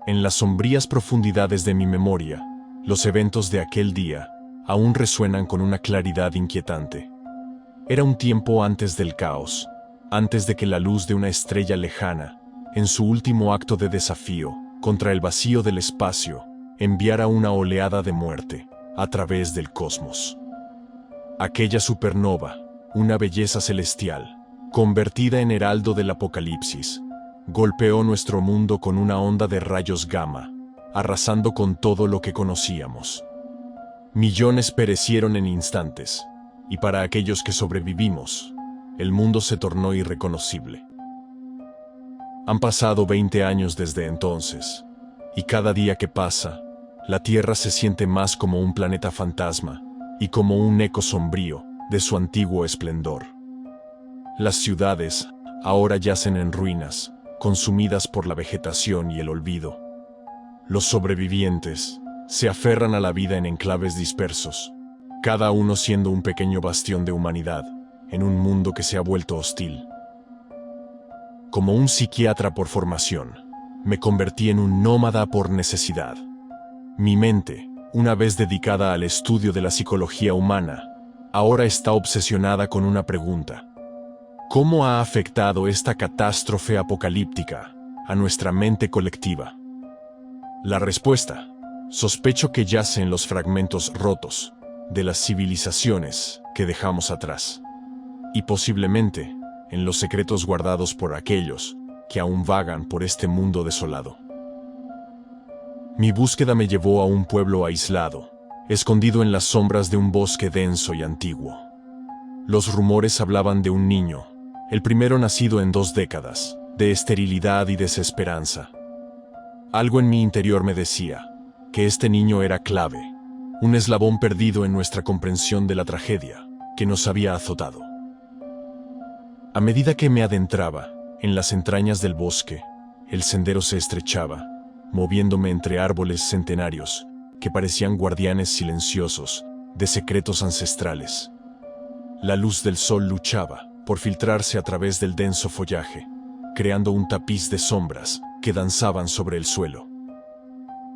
En las sombrías profundidades de mi memoria, los eventos de aquel día aún resuenan con una claridad inquietante. Era un tiempo antes del caos, antes de que la luz de una estrella lejana, en su último acto de desafío contra el vacío del espacio, enviara una oleada de muerte a través del cosmos. Aquella supernova, una belleza celestial, convertida en heraldo del apocalipsis, golpeó nuestro mundo con una onda de rayos gamma, arrasando con todo lo que conocíamos. Millones perecieron en instantes, y para aquellos que sobrevivimos, el mundo se tornó irreconocible. Han pasado 20 años desde entonces, y cada día que pasa, la Tierra se siente más como un planeta fantasma y como un eco sombrío de su antiguo esplendor. Las ciudades ahora yacen en ruinas, consumidas por la vegetación y el olvido. Los sobrevivientes se aferran a la vida en enclaves dispersos, cada uno siendo un pequeño bastión de humanidad en un mundo que se ha vuelto hostil. Como un psiquiatra por formación, me convertí en un nómada por necesidad. Mi mente, una vez dedicada al estudio de la psicología humana, ahora está obsesionada con una pregunta: ¿cómo ha afectado esta catástrofe apocalíptica a nuestra mente colectiva? La respuesta, sospecho que yace en los fragmentos rotos de las civilizaciones que dejamos atrás, y posiblemente en los secretos guardados por aquellos que aún vagan por este mundo desolado. Mi búsqueda me llevó a un pueblo aislado, escondido en las sombras de un bosque denso y antiguo. Los rumores hablaban de un niño, el primero nacido en 2 décadas, de esterilidad y desesperanza. Algo en mi interior me decía que este niño era clave, un eslabón perdido en nuestra comprensión de la tragedia que nos había azotado. A medida que me adentraba en las entrañas del bosque, el sendero se estrechaba, moviéndome entre árboles centenarios que parecían guardianes silenciosos de secretos ancestrales. La luz del sol luchaba por filtrarse a través del denso follaje, creando un tapiz de sombras que danzaban sobre el suelo.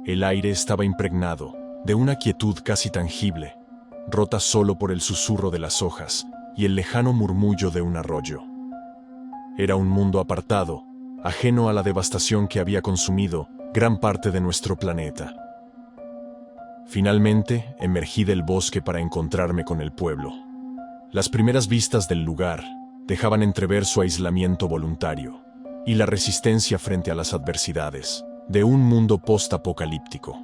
El aire estaba impregnado de una quietud casi tangible, rota solo por el susurro de las hojas y el lejano murmullo de un arroyo. Era un mundo apartado, ajeno a la devastación que había consumido gran parte de nuestro planeta. Finalmente, emergí del bosque para encontrarme con el pueblo. Las primeras vistas del lugar dejaban entrever su aislamiento voluntario y la resistencia frente a las adversidades de un mundo post-apocalíptico.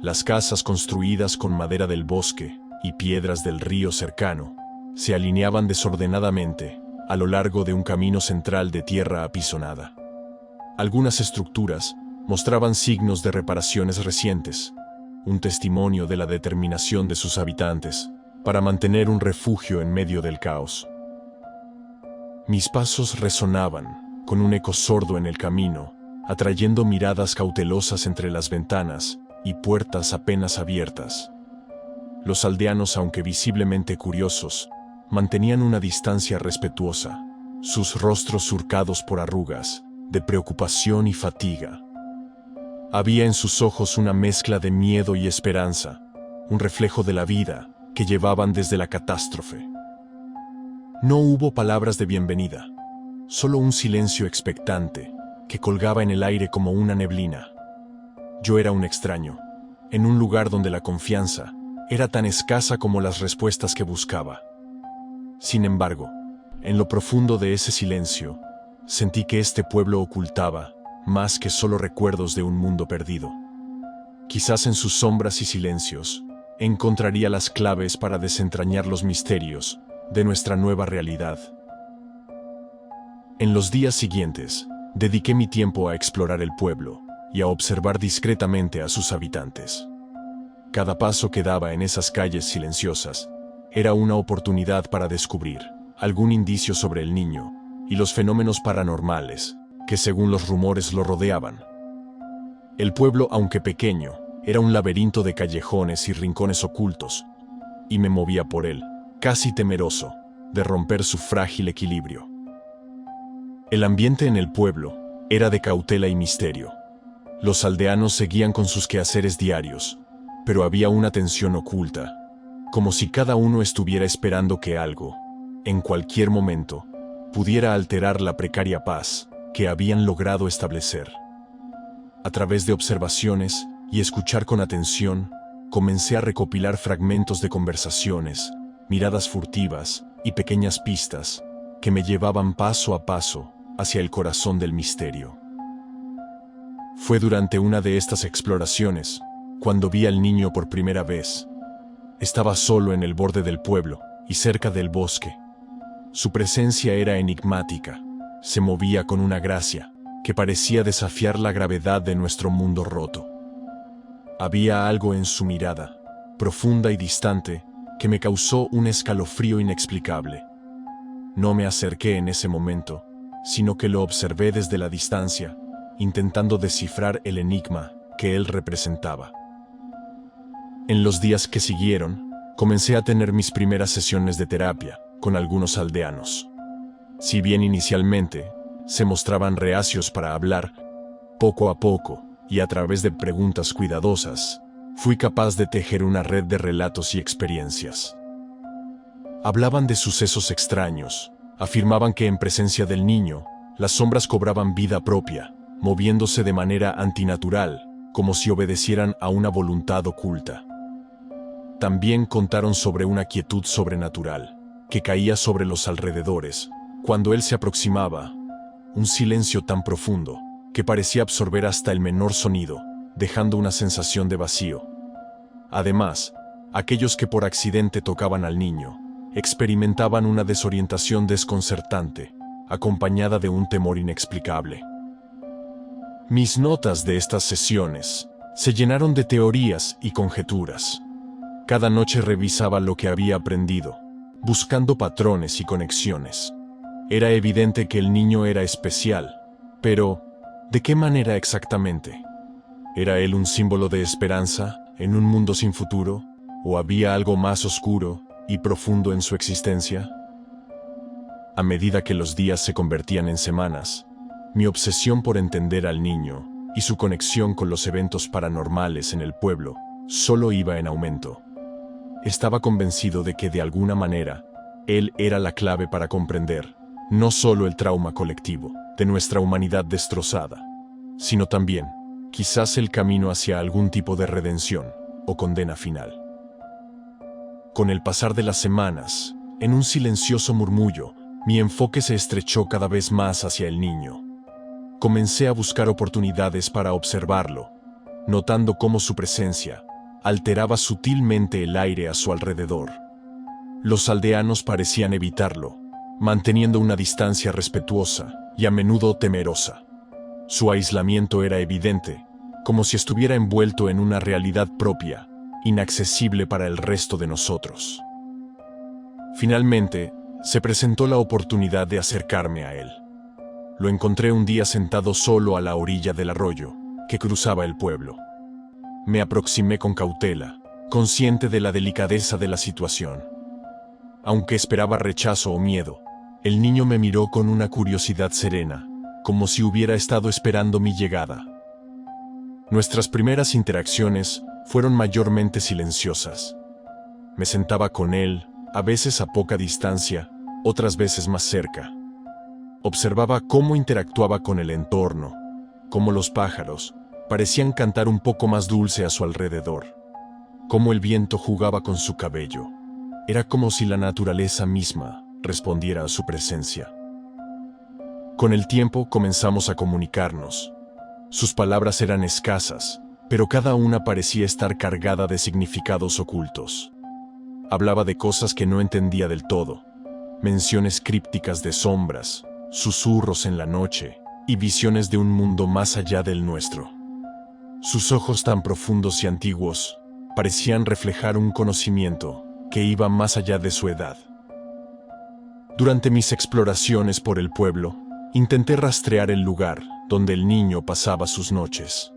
Las casas construidas con madera del bosque y piedras del río cercano se alineaban desordenadamente a lo largo de un camino central de tierra apisonada. Algunas estructuras mostraban signos de reparaciones recientes, un testimonio de la determinación de sus habitantes para mantener un refugio en medio del caos. Mis pasos resonaban con un eco sordo en el camino, atrayendo miradas cautelosas entre las ventanas y puertas apenas abiertas. Los aldeanos, aunque visiblemente curiosos, mantenían una distancia respetuosa, sus rostros surcados por arrugas, de preocupación y fatiga. Había en sus ojos una mezcla de miedo y esperanza, un reflejo de la vida que llevaban desde la catástrofe. No hubo palabras de bienvenida, solo un silencio expectante que colgaba en el aire como una neblina. Yo era un extraño, en un lugar donde la confianza era tan escasa como las respuestas que buscaba. Sin embargo, en lo profundo de ese silencio, sentí que este pueblo ocultaba más que solo recuerdos de un mundo perdido. Quizás en sus sombras y silencios encontraría las claves para desentrañar los misterios de nuestra nueva realidad. En los días siguientes, dediqué mi tiempo a explorar el pueblo y a observar discretamente a sus habitantes. Cada paso que daba en esas calles silenciosas era una oportunidad para descubrir algún indicio sobre el niño y los fenómenos paranormales que, según los rumores, lo rodeaban. El pueblo, aunque pequeño, era un laberinto de callejones y rincones ocultos, y me movía por él, casi temeroso de romper su frágil equilibrio. El ambiente en el pueblo era de cautela y misterio. Los aldeanos seguían con sus quehaceres diarios, pero había una tensión oculta, como si cada uno estuviera esperando que algo, en cualquier momento, pudiera alterar la precaria paz que habían logrado establecer. A través de observaciones y escuchar con atención, comencé a recopilar fragmentos de conversaciones, miradas furtivas y pequeñas pistas que me llevaban paso a paso hacia el corazón del misterio. Fue durante una de estas exploraciones cuando vi al niño por primera vez. Estaba solo en el borde del pueblo y cerca del bosque. Su presencia era enigmática, se movía con una gracia que parecía desafiar la gravedad de nuestro mundo roto. Había algo en su mirada, profunda y distante, que me causó un escalofrío inexplicable. No me acerqué en ese momento, sino que lo observé desde la distancia, intentando descifrar el enigma que él representaba. En los días que siguieron, comencé a tener mis primeras sesiones de terapia con algunos aldeanos. Si bien inicialmente se mostraban reacios para hablar, poco a poco, y a través de preguntas cuidadosas, fui capaz de tejer una red de relatos y experiencias. Hablaban de sucesos extraños, afirmaban que en presencia del niño, las sombras cobraban vida propia, moviéndose de manera antinatural, como si obedecieran a una voluntad oculta. También contaron sobre una quietud sobrenatural, que caía sobre los alrededores, cuando él se aproximaba, un silencio tan profundo, que parecía absorber hasta el menor sonido, dejando una sensación de vacío. Además, aquellos que por accidente tocaban al niño, experimentaban una desorientación desconcertante, acompañada de un temor inexplicable. Mis notas de estas sesiones se llenaron de teorías y conjeturas. Cada noche revisaba lo que había aprendido, buscando patrones y conexiones. Era evidente que el niño era especial, pero ¿de qué manera exactamente? ¿Era él un símbolo de esperanza en un mundo sin futuro? ¿O había algo más oscuro y profundo en su existencia? A medida que los días se convertían en semanas, mi obsesión por entender al niño y su conexión con los eventos paranormales en el pueblo solo iba en aumento. Estaba convencido de que de alguna manera, él era la clave para comprender no solo el trauma colectivo de nuestra humanidad destrozada, sino también, quizás el camino hacia algún tipo de redención o condena final. Con el pasar de las semanas, en un silencioso murmullo, mi enfoque se estrechó cada vez más hacia el niño. Comencé a buscar oportunidades para observarlo, notando cómo su presencia alteraba sutilmente el aire a su alrededor. Los aldeanos parecían evitarlo, manteniendo una distancia respetuosa y a menudo temerosa. Su aislamiento era evidente, como si estuviera envuelto en una realidad propia, inaccesible para el resto de nosotros. Finalmente, se presentó la oportunidad de acercarme a él. Lo encontré un día sentado solo a la orilla del arroyo que cruzaba el pueblo. Me aproximé con cautela, consciente de la delicadeza de la situación. Aunque esperaba rechazo o miedo, el niño me miró con una curiosidad serena, como si hubiera estado esperando mi llegada. Nuestras primeras interacciones fueron mayormente silenciosas. Me sentaba con él, a veces a poca distancia, otras veces más cerca. Observaba cómo interactuaba con el entorno, cómo los pájaros parecían cantar un poco más dulce a su alrededor, cómo el viento jugaba con su cabello. Era como si la naturaleza misma respondiera a su presencia. Con el tiempo comenzamos a comunicarnos. Sus palabras eran escasas, pero cada una parecía estar cargada de significados ocultos. Hablaba de cosas que no entendía del todo, menciones crípticas de sombras, susurros en la noche y visiones de un mundo más allá del nuestro. Sus ojos tan profundos y antiguos parecían reflejar un conocimiento que iba más allá de su edad. Durante mis exploraciones por el pueblo, intenté rastrear el lugar donde el niño pasaba sus noches.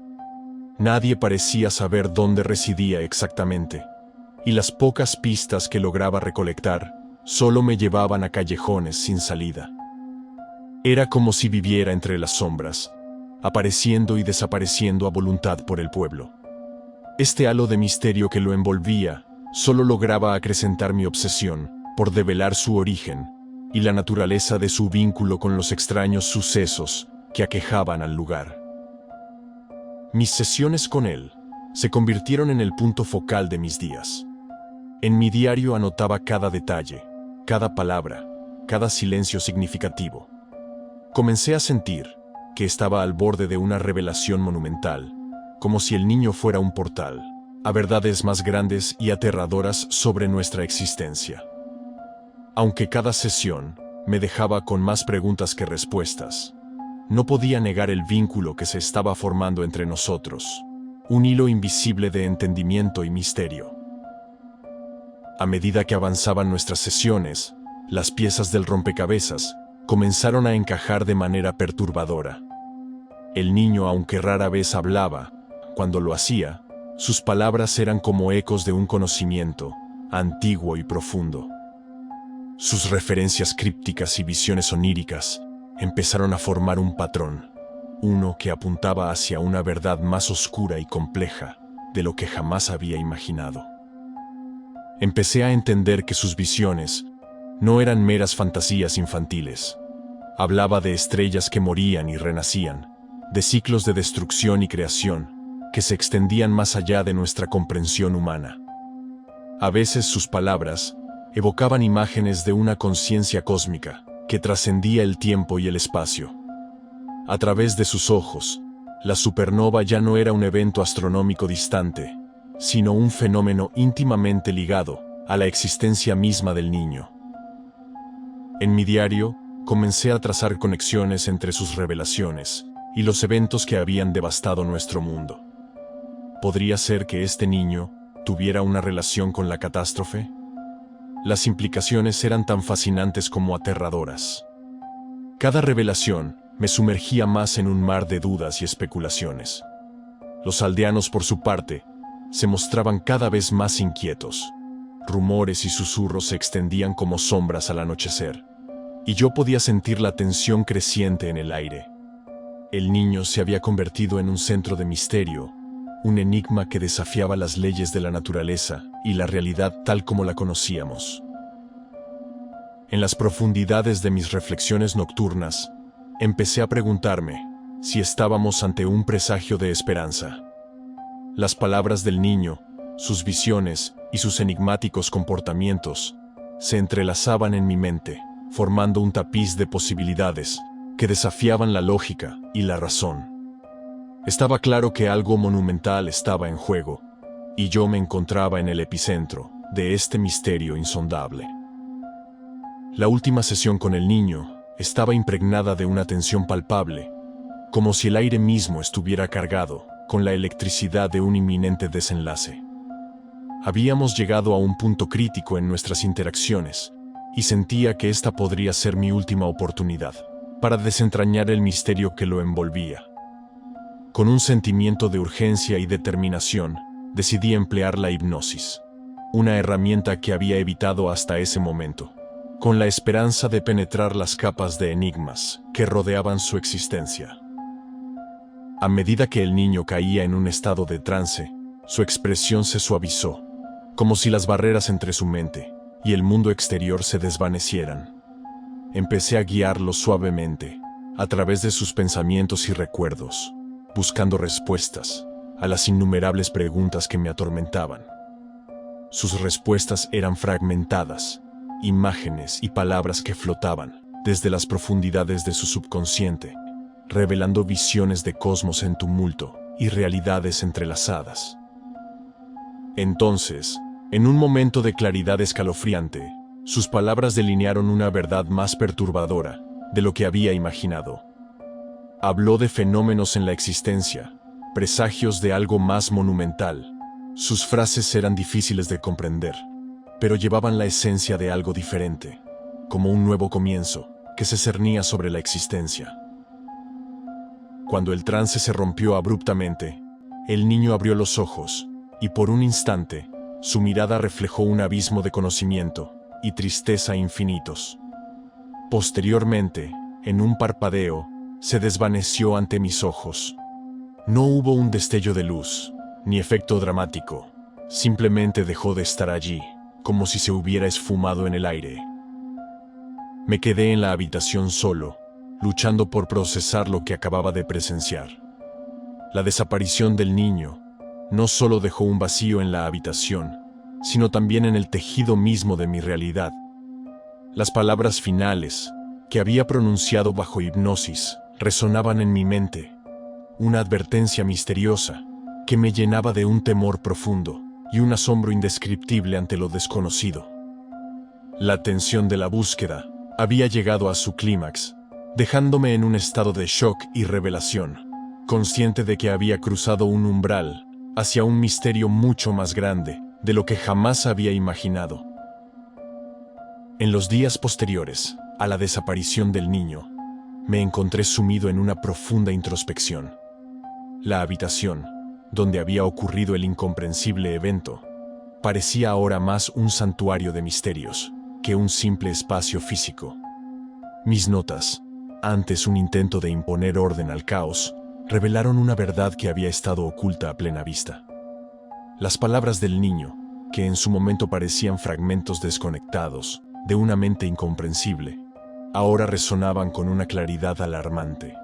Nadie parecía saber dónde residía exactamente, y las pocas pistas que lograba recolectar solo me llevaban a callejones sin salida. Era como si viviera entre las sombras, apareciendo y desapareciendo a voluntad por el pueblo. Este halo de misterio que lo envolvía solo lograba acrecentar mi obsesión por develar su origen y la naturaleza de su vínculo con los extraños sucesos que aquejaban al lugar. Mis sesiones con él se convirtieron en el punto focal de mis días. En mi diario anotaba cada detalle, cada palabra, cada silencio significativo. Comencé a sentir que estaba al borde de una revelación monumental, como si el niño fuera un portal a verdades más grandes y aterradoras sobre nuestra existencia. Aunque cada sesión me dejaba con más preguntas que respuestas, no podía negar el vínculo que se estaba formando entre nosotros, un hilo invisible de entendimiento y misterio. A medida que avanzaban nuestras sesiones, las piezas del rompecabezas comenzaron a encajar de manera perturbadora. El niño, aunque rara vez hablaba, cuando lo hacía, sus palabras eran como ecos de un conocimiento antiguo y profundo. Sus referencias crípticas y visiones oníricas empezaron a formar un patrón, uno que apuntaba hacia una verdad más oscura y compleja de lo que jamás había imaginado. Empecé a entender que sus visiones no eran meras fantasías infantiles. Hablaba de estrellas que morían y renacían, de ciclos de destrucción y creación que se extendían más allá de nuestra comprensión humana. A veces sus palabras evocaban imágenes de una conciencia cósmica que trascendía el tiempo y el espacio. A través de sus ojos, la supernova ya no era un evento astronómico distante, sino un fenómeno íntimamente ligado a la existencia misma del niño. En mi diario, comencé a trazar conexiones entre sus revelaciones y los eventos que habían devastado nuestro mundo. ¿Podría ser que este niño tuviera una relación con la catástrofe? Las implicaciones eran tan fascinantes como aterradoras. Cada revelación me sumergía más en un mar de dudas y especulaciones. Los aldeanos, por su parte, se mostraban cada vez más inquietos. Rumores y susurros se extendían como sombras al anochecer, y yo podía sentir la tensión creciente en el aire. El niño se había convertido en un centro de misterio, un enigma que desafiaba las leyes de la naturaleza y la realidad tal como la conocíamos. En las profundidades de mis reflexiones nocturnas, empecé a preguntarme si estábamos ante un presagio de esperanza. Las palabras del niño, sus visiones y sus enigmáticos comportamientos se entrelazaban en mi mente, formando un tapiz de posibilidades que desafiaban la lógica y la razón. Estaba claro que algo monumental estaba en juego, y yo me encontraba en el epicentro de este misterio insondable. La última sesión con el niño estaba impregnada de una tensión palpable, como si el aire mismo estuviera cargado con la electricidad de un inminente desenlace. Habíamos llegado a un punto crítico en nuestras interacciones, y sentía que esta podría ser mi última oportunidad para desentrañar el misterio que lo envolvía. Con un sentimiento de urgencia y determinación, decidí emplear la hipnosis, una herramienta que había evitado hasta ese momento, con la esperanza de penetrar las capas de enigmas que rodeaban su existencia. A medida que el niño caía en un estado de trance, su expresión se suavizó, como si las barreras entre su mente y el mundo exterior se desvanecieran. Empecé a guiarlo suavemente, a través de sus pensamientos y recuerdos, buscando respuestas a las innumerables preguntas que me atormentaban. Sus respuestas eran fragmentadas, imágenes y palabras que flotaban desde las profundidades de su subconsciente, revelando visiones de cosmos en tumulto y realidades entrelazadas. Entonces, en un momento de claridad escalofriante, sus palabras delinearon una verdad más perturbadora de lo que había imaginado. Habló de fenómenos en la existencia, presagios de algo más monumental. Sus frases eran difíciles de comprender, pero llevaban la esencia de algo diferente, como un nuevo comienzo que se cernía sobre la existencia. Cuando el trance se rompió abruptamente, el niño abrió los ojos, y por un instante, su mirada reflejó un abismo de conocimiento y tristeza infinitos. Posteriormente, en un parpadeo, se desvaneció ante mis ojos. No hubo un destello de luz, ni efecto dramático. Simplemente dejó de estar allí, como si se hubiera esfumado en el aire. Me quedé en la habitación solo, luchando por procesar lo que acababa de presenciar. La desaparición del niño no solo dejó un vacío en la habitación, sino también en el tejido mismo de mi realidad. Las palabras finales, que había pronunciado bajo hipnosis, resonaban en mi mente, una advertencia misteriosa que me llenaba de un temor profundo y un asombro indescriptible ante lo desconocido. La tensión de la búsqueda había llegado a su clímax, dejándome en un estado de shock y revelación, consciente de que había cruzado un umbral hacia un misterio mucho más grande de lo que jamás había imaginado. En los días posteriores a la desaparición del niño, me encontré sumido en una profunda introspección. La habitación, donde había ocurrido el incomprensible evento, parecía ahora más un santuario de misterios que un simple espacio físico. Mis notas, antes un intento de imponer orden al caos, revelaron una verdad que había estado oculta a plena vista. Las palabras del niño, que en su momento parecían fragmentos desconectados de una mente incomprensible, ahora resonaban con una claridad alarmante.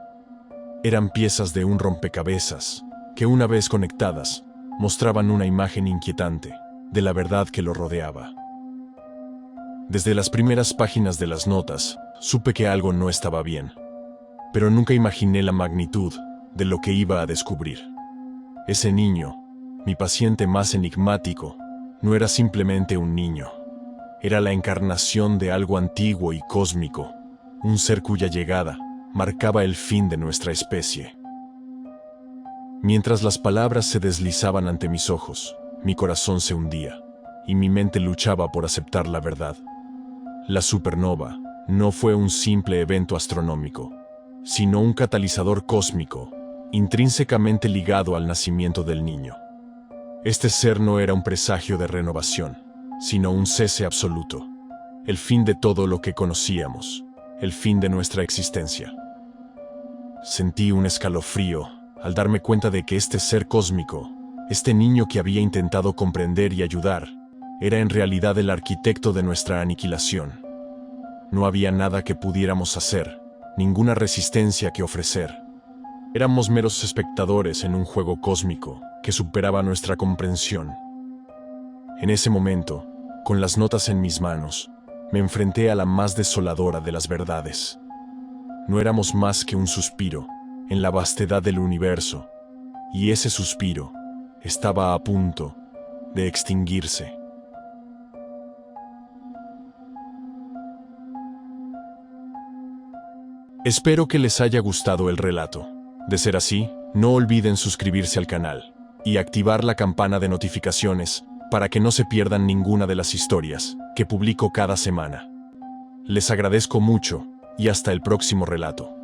Eran piezas de un rompecabezas que, una vez conectadas, mostraban una imagen inquietante de la verdad que lo rodeaba. Desde las primeras páginas de las notas, supe que algo no estaba bien, pero nunca imaginé la magnitud de lo que iba a descubrir. Ese niño, mi paciente más enigmático, no era simplemente un niño. Era la encarnación de algo antiguo y cósmico, un ser cuya llegada marcaba el fin de nuestra especie. Mientras las palabras se deslizaban ante mis ojos, mi corazón se hundía, y mi mente luchaba por aceptar la verdad. La supernova no fue un simple evento astronómico, sino un catalizador cósmico, intrínsecamente ligado al nacimiento del niño. Este ser no era un presagio de renovación, sino un cese absoluto, el fin de todo lo que conocíamos, el fin de nuestra existencia. Sentí un escalofrío al darme cuenta de que este ser cósmico, este niño que había intentado comprender y ayudar, era en realidad el arquitecto de nuestra aniquilación. No había nada que pudiéramos hacer, ninguna resistencia que ofrecer. Éramos meros espectadores en un juego cósmico que superaba nuestra comprensión. En ese momento, con las notas en mis manos, me enfrenté a la más desoladora de las verdades. No éramos más que un suspiro en la vastedad del universo, y ese suspiro estaba a punto de extinguirse. Espero que les haya gustado el relato. De ser así, no olviden suscribirse al canal y activar la campana de notificaciones para que no se pierdan ninguna de las historias que publico cada semana. Les agradezco mucho y hasta el próximo relato.